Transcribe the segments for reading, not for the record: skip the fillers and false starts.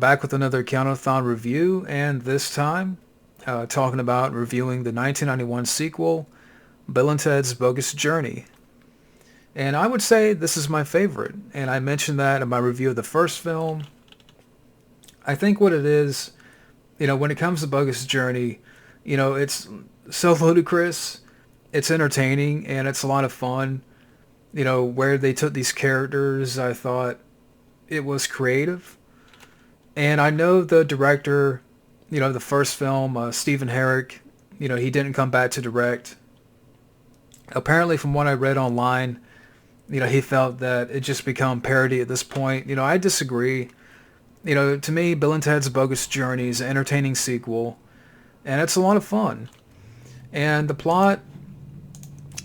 back with another Keanu-thon review, and this time talking about reviewing the 1991 sequel, Bill and Ted's Bogus Journey. And I would say this is my favorite, and I mentioned that in my review of the first film. I think what it is, when it comes to Bogus Journey, it's so ludicrous, it's entertaining, and it's a lot of fun. Where they took these characters, I thought it was creative. And I know the director, the first film, Stephen Herrick, he didn't come back to direct. Apparently, from what I read online, he felt that it just become parody at this point. I disagree. To me, Bill and Ted's Bogus Journey is an entertaining sequel, and it's a lot of fun. And the plot,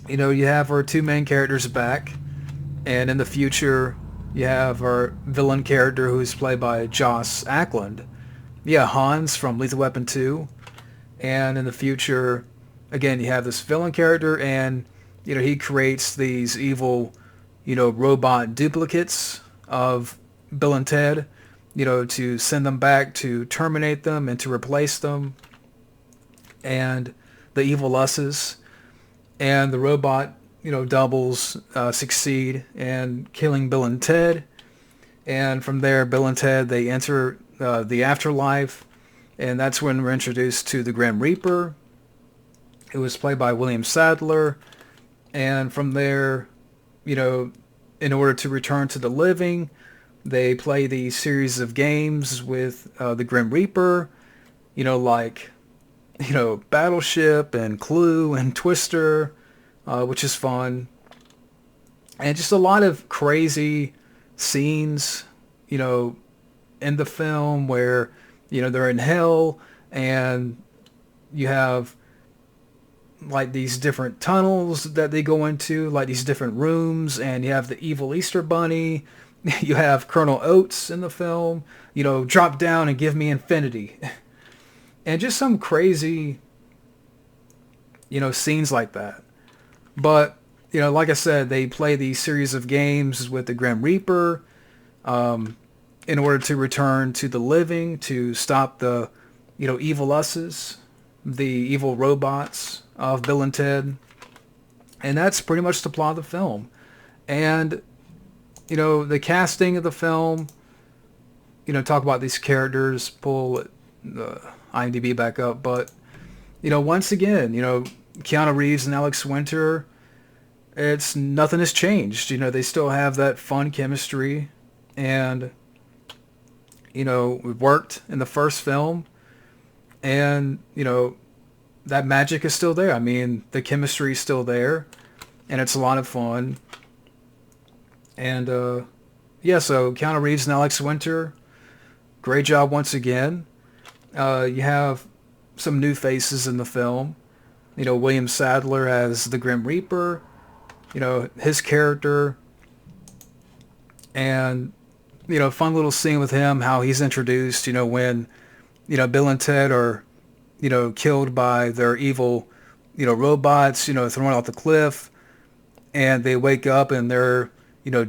you have our two main characters back, and in the future, you have our villain character who's played by Joss Ackland. Yeah, Hans from Lethal Weapon 2. And in the future, again, you have this villain character, and, he creates these evil, robot duplicates of Bill and Ted, to send them back to terminate them and to replace them. And the evil Usses and the robot doubles succeed in killing Bill and Ted. And from there, Bill and Ted, they enter the afterlife. And that's when we're introduced to the Grim Reaper, who was played by William Sadler. And from there, in order to return to the living, they play these series of games with the Grim Reaper, like, Battleship and Clue and Twister, which is fun. And just a lot of crazy scenes, in the film where, they're in hell and you have like these different tunnels that they go into, like these different rooms, and you have the evil Easter Bunny. You have Colonel Oates in the film, drop down and give me infinity. And just some crazy, scenes like that. But, like I said, they play these series of games with the Grim Reaper in order to return to the living, to stop the, evil Usses, the evil robots of Bill and Ted. And that's pretty much the plot of the film. And, the casting of the film, talk about these characters, pull the IMDb back up. But, once again, Keanu Reeves and Alex Winter, nothing has changed. They still have that fun chemistry, and, it worked in the first film, and, that magic is still there. I mean, the chemistry is still there, and it's a lot of fun. And, so Keanu Reeves and Alex Winter, great job once again. You have some new faces in the film. William Sadler as the Grim Reaper, his character. And, fun little scene with him, how he's introduced, when, Bill and Ted are, killed by their evil, robots, thrown off the cliff. And they wake up and they're,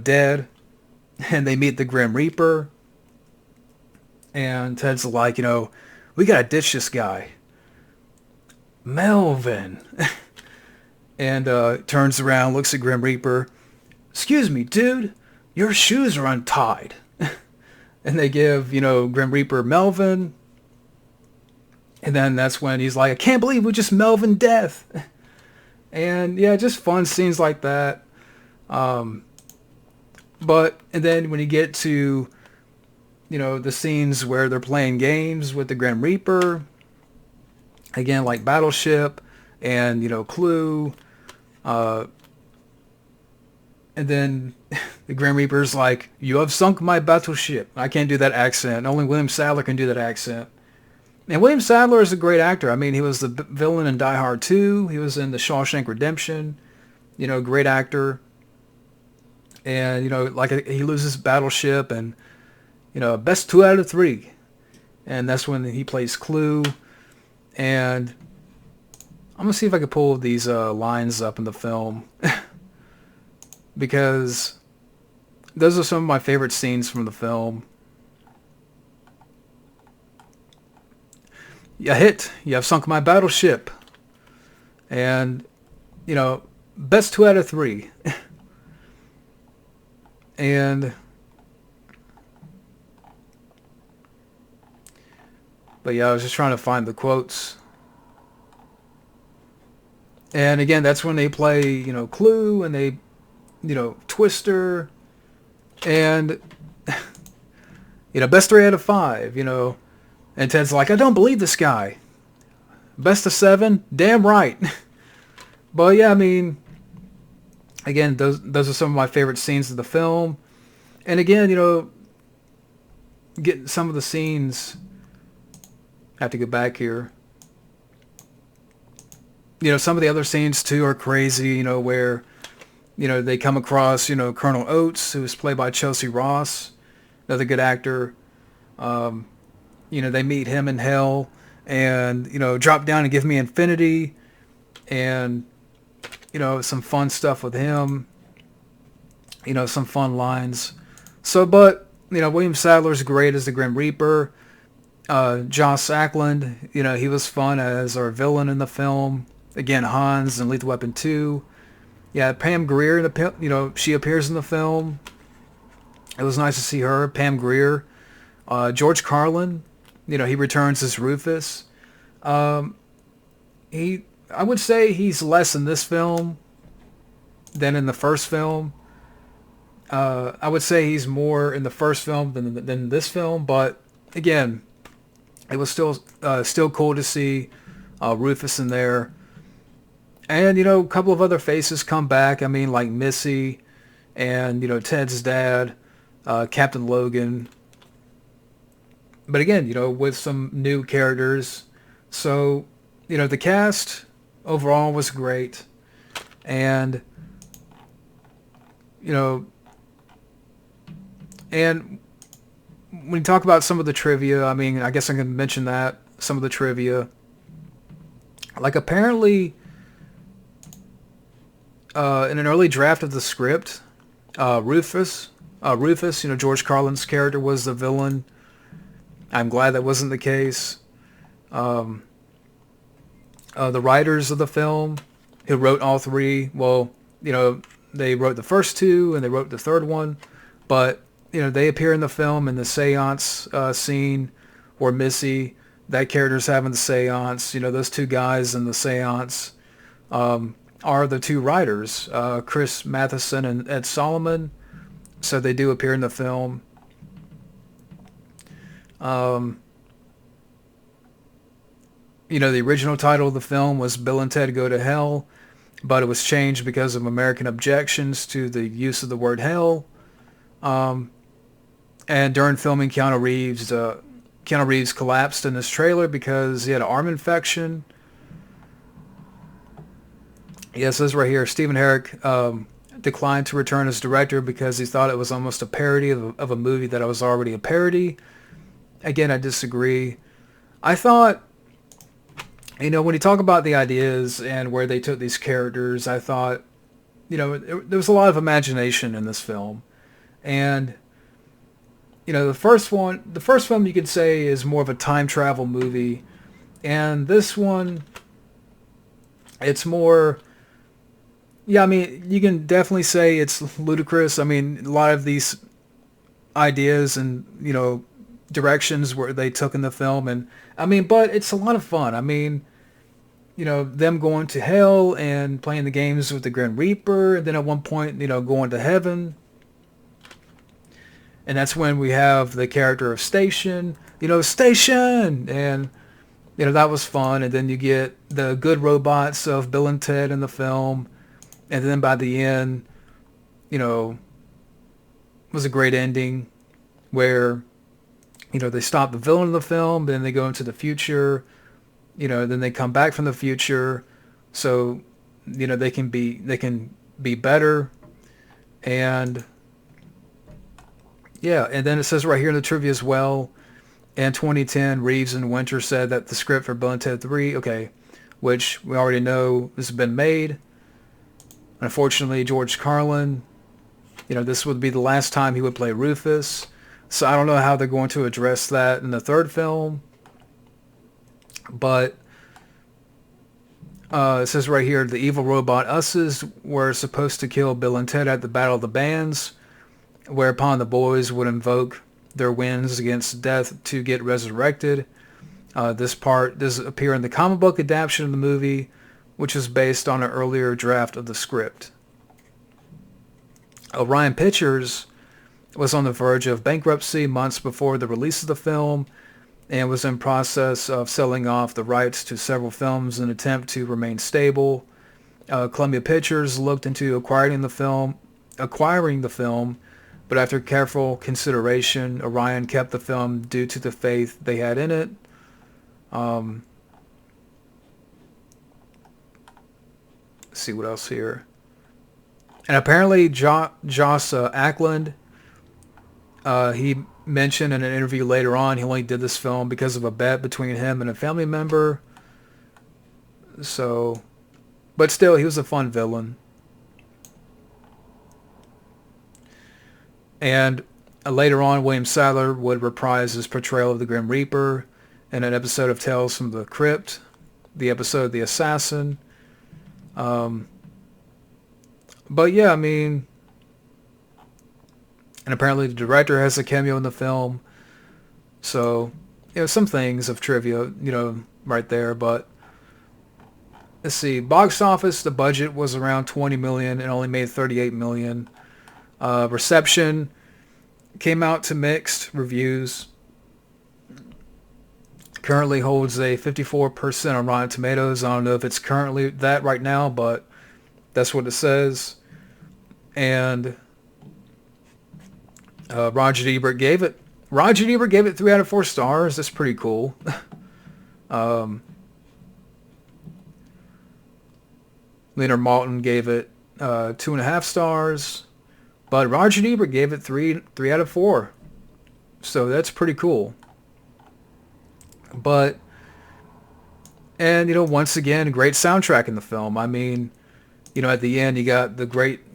dead. And they meet the Grim Reaper. And Ted's like, we gotta ditch this guy. Melvin. And turns around, looks at Grim Reaper. Excuse me, dude. Your shoes are untied. And they give, Grim Reaper Melvin. And then that's when he's like, I can't believe we just Melvin death. And yeah, just fun scenes like that. And then when you get to, the scenes where they're playing games with the Grim Reaper, again, like Battleship and, Clue, and then the Grim Reaper's like, you have sunk my battleship. I can't do that accent. Only William Sadler can do that accent. And William Sadler is a great actor. I mean, he was the villain in Die Hard 2. He was in The Shawshank Redemption. Great actor. And, he loses Battleship and, best 2 out of 3. And that's when he plays Clue. And I'm going to see if I can pull these lines up in the film. Because those are some of my favorite scenes from the film. You hit. You have sunk my battleship. And, you know, best 2 out of 3. And, but yeah, I was just trying to find the quotes. And again, that's when they play, you know, Clue, and they, you know, Twister, and, you know, best 3 out of 5, you know. And Ted's like, I don't believe this guy. Best of 7? Damn right. But yeah, I mean, again, those are some of my favorite scenes of the film. And again, you know, get some of the scenes. I have to go back here. You know, some of the other scenes too are crazy, you know, where, you know, they come across, you know, Colonel Oates, who was played by Chelsea Ross, another good actor. You know, they meet him in hell, and, you know, drop down and give me infinity, and, you know, some fun stuff with him, you know, some fun lines. So, but, you know, William Sadler's great as the Grim Reaper. Joss Ackland, you know, he was fun as our villain in the film. Again, Hans in Lethal Weapon 2. Yeah, Pam Grier, you know, she appears in the film. It was nice to see her, Pam Grier. George Carlin, you know, he returns as Rufus. I would say he's less in this film than in the first film. I would say he's more in the first film than this film, but again, it was still cool to see Rufus in there. And, you know, a couple of other faces come back. I mean, like Missy and, you know, Ted's dad, Captain Logan. But again, you know, with some new characters. So, you know, the cast overall was great. And, you know, and when you talk about some of the trivia, I mean, I guess I can mention that, some of the trivia. Like, apparently, in an early draft of the script, Rufus, you know, George Carlin's character was the villain. I'm glad that wasn't the case. The writers of the film, who wrote all 3, well, you know, they wrote the first 2 and they wrote the third one, but, you know, they appear in the film in the seance scene where Missy, that character's having the seance. You know, those 2 guys in the seance are the 2 writers, Chris Matheson and Ed Solomon. So they do appear in the film. You know, the original title of the film was Bill and Ted Go to Hell, but it was changed because of American objections to the use of the word hell. And during filming, Keanu Reeves collapsed in his trailer because he had an arm infection. Yes, this is right here. Stephen Herrick declined to return as director because he thought it was almost a parody of a movie that was already a parody. Again, I disagree. I thought, you know, when you talk about the ideas and where they took these characters, I thought, you know, there was a lot of imagination in this film. And, you know, the first film you could say is more of a time travel movie. And this one, it's more, yeah, I mean, you can definitely say it's ludicrous. I mean, a lot of these ideas and, you know, directions where they took in the film, and I mean, but it's a lot of fun. I mean, you know, them going to hell and playing the games with the Grim Reaper, and then at one point, you know, going to heaven. And that's when we have the character of Station, you know, Station, and, you know, that was fun. And then you get the good robots of Bill and Ted in the film. And then by the end, you know, was a great ending where, you know, they stop the villain of the film, then they go into the future, you know, then they come back from the future. So, you know, they can be better. And yeah, and then it says right here in the trivia as well, in 2010, Reeves and Winter said that the script for Bill and Ted 3, okay, which we already know has been made. Unfortunately, George Carlin, you know, this would be the last time he would play Rufus. So I don't know how they're going to address that in the third film. But it says right here, the evil robot Us's were supposed to kill Bill and Ted at the Battle of the Bands, whereupon the boys would invoke their wins against death to get resurrected. This part does appear in the comic book adaptation of the movie, which is based on an earlier draft of the script. Orion Pictures was on the verge of bankruptcy months before the release of the film, and was in process of selling off the rights to several films in an attempt to remain stable. Columbia Pictures looked into acquiring the film, but after careful consideration, Orion kept the film due to the faith they had in it. Let's see what else here. And apparently Joss Ackland, he mentioned in an interview later on, he only did this film because of a bet between him and a family member. So, but still, he was a fun villain. And later on, William Sadler would reprise his portrayal of the Grim Reaper in an episode of Tales from the Crypt, the episode The Assassin. But yeah, I mean, and apparently the director has a cameo in the film. So, some things of trivia, right there. But let's see, box office, the budget was around $20 million and only made $38 million. Reception came out to mixed reviews. Currently holds a 54% on Rotten Tomatoes. I don't know if it's currently that right now, but that's what it says. And Roger Ebert gave it 3 out of 4 stars. That's pretty cool. Leonard Maltin gave it 2.5 stars, but Roger Ebert gave it 3 out of 4. So that's pretty cool. But, and once again, great soundtrack in the film. I mean, at the end you got the great,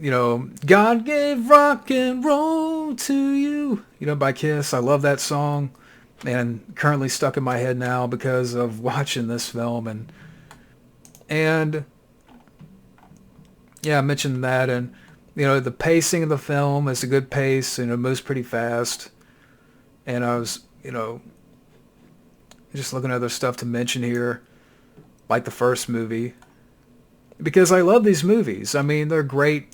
God gave rock and roll to you, by Kiss. I love that song, and currently stuck in my head now because of watching this film. And yeah, I mentioned that. And the pacing of the film is a good pace, and it moves pretty fast. And I was just looking at other stuff to mention here, like the first movie, because I love these movies. I mean, they're great,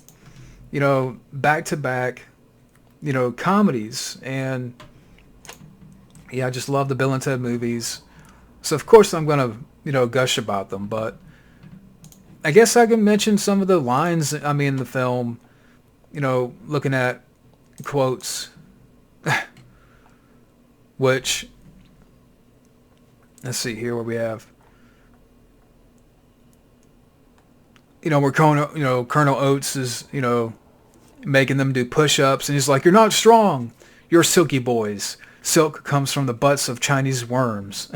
back-to-back, comedies. And yeah, I just love the Bill and Ted movies. So of course I'm going to, gush about them. But I guess I can mention some of the lines, in the film, looking at quotes, which, let's see here what we have. Where Colonel Oates is, making them do push-ups, and he's like, "You're not strong. You're silky boys. Silk comes from the butts of Chinese worms."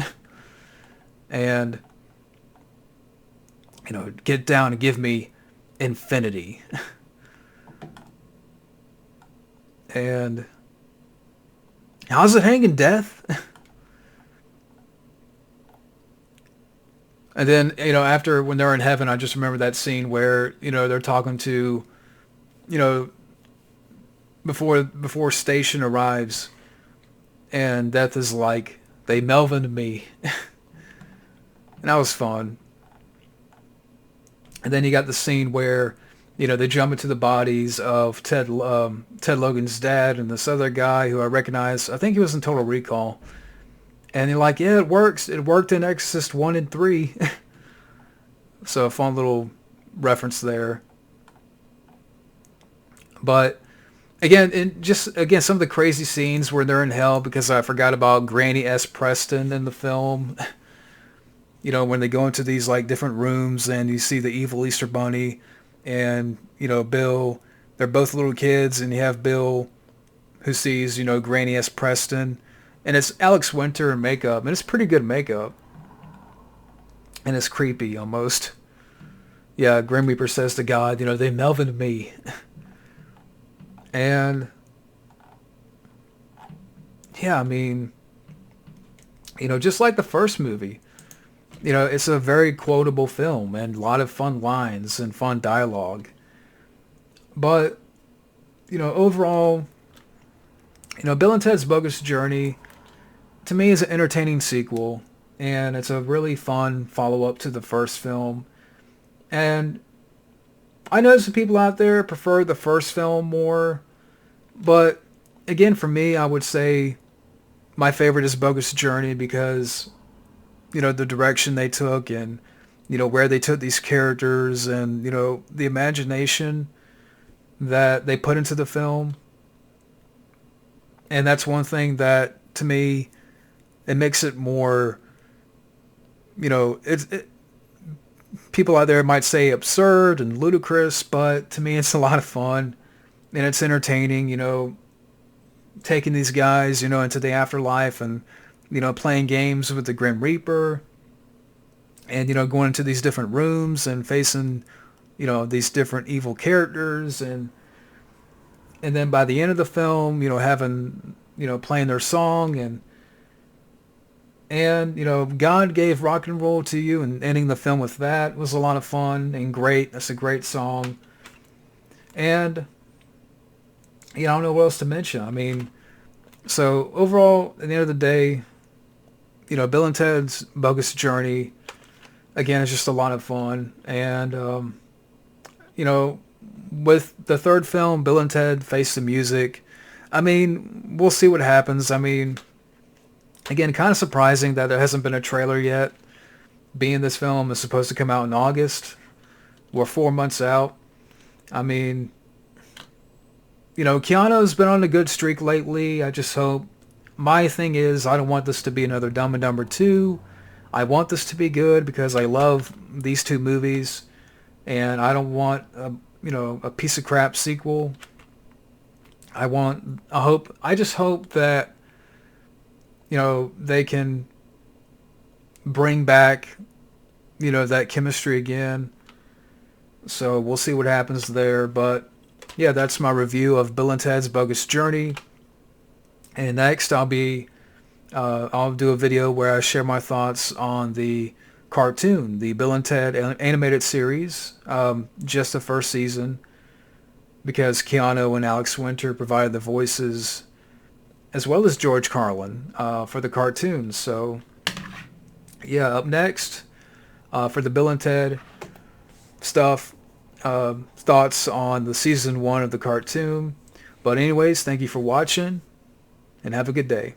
And, get down and give me infinity. And how's it hanging, Death? And then, after, when they're in heaven, I just remember that scene where, they're talking to, before Station arrives, and Death is like, "They Melvined me." And that was fun. And then you got the scene where, they jump into the bodies of Ted Logan's dad and this other guy who I recognize. I think he was in Total Recall. And you're like, yeah, it works. It worked in Exorcist 1 and 3. So a fun little reference there. But again, some of the crazy scenes where they're in hell, because I forgot about Granny S. Preston in the film. When they go into these like different rooms and you see the evil Easter Bunny and, Bill, they're both little kids, and you have Bill who sees, Granny S. Preston. And it's Alex Winter in makeup, and it's pretty good makeup. And it's creepy, almost. Yeah, Grim Reaper says to God, "They Melvined me." And, yeah, just like the first movie. it's a very quotable film and a lot of fun lines and fun dialogue. But, overall, Bill and Ted's Bogus Journey, to me, is an entertaining sequel. And it's a really fun follow-up to the first film. And I know some people out there prefer the first film more. But, again, for me, I would say my favorite is Bogus Journey because, the direction they took and, where they took these characters and, the imagination that they put into the film. And that's one thing that, to me, it makes it more, people out there might say absurd and ludicrous, but to me it's a lot of fun and it's entertaining, taking these guys, into the afterlife and, playing games with the Grim Reaper and, going into these different rooms and facing, these different evil characters and then by the end of the film, having, playing their song and God gave rock and roll to you and ending the film with that was a lot of fun and great. That's a great song. And, I don't know what else to mention. I mean, so overall, at the end of the day, Bill and Ted's Bogus Journey, again, is just a lot of fun. And, with the third film, Bill and Ted Face the Music, I mean, we'll see what happens. I mean, again, kind of surprising that there hasn't been a trailer yet, being this film is supposed to come out in August. We're 4 months out. I mean, Keanu's been on a good streak lately. I just hope. My thing is, I don't want this to be another Dumb and Dumber 2. I want this to be good because I love these two movies. And I don't want a piece of crap sequel. I just hope that, they can bring back, that chemistry again. So we'll see what happens there. But yeah, that's my review of Bill and Ted's Bogus Journey. And next I'll do a video where I share my thoughts on the cartoon, the Bill and Ted animated series, just the first season, because Keanu and Alex Winter provided the voices as well as George Carlin for the cartoon. So yeah, up next for the Bill and Ted stuff, thoughts on the season 1 of the cartoon. But anyways, thank you for watching and have a good day.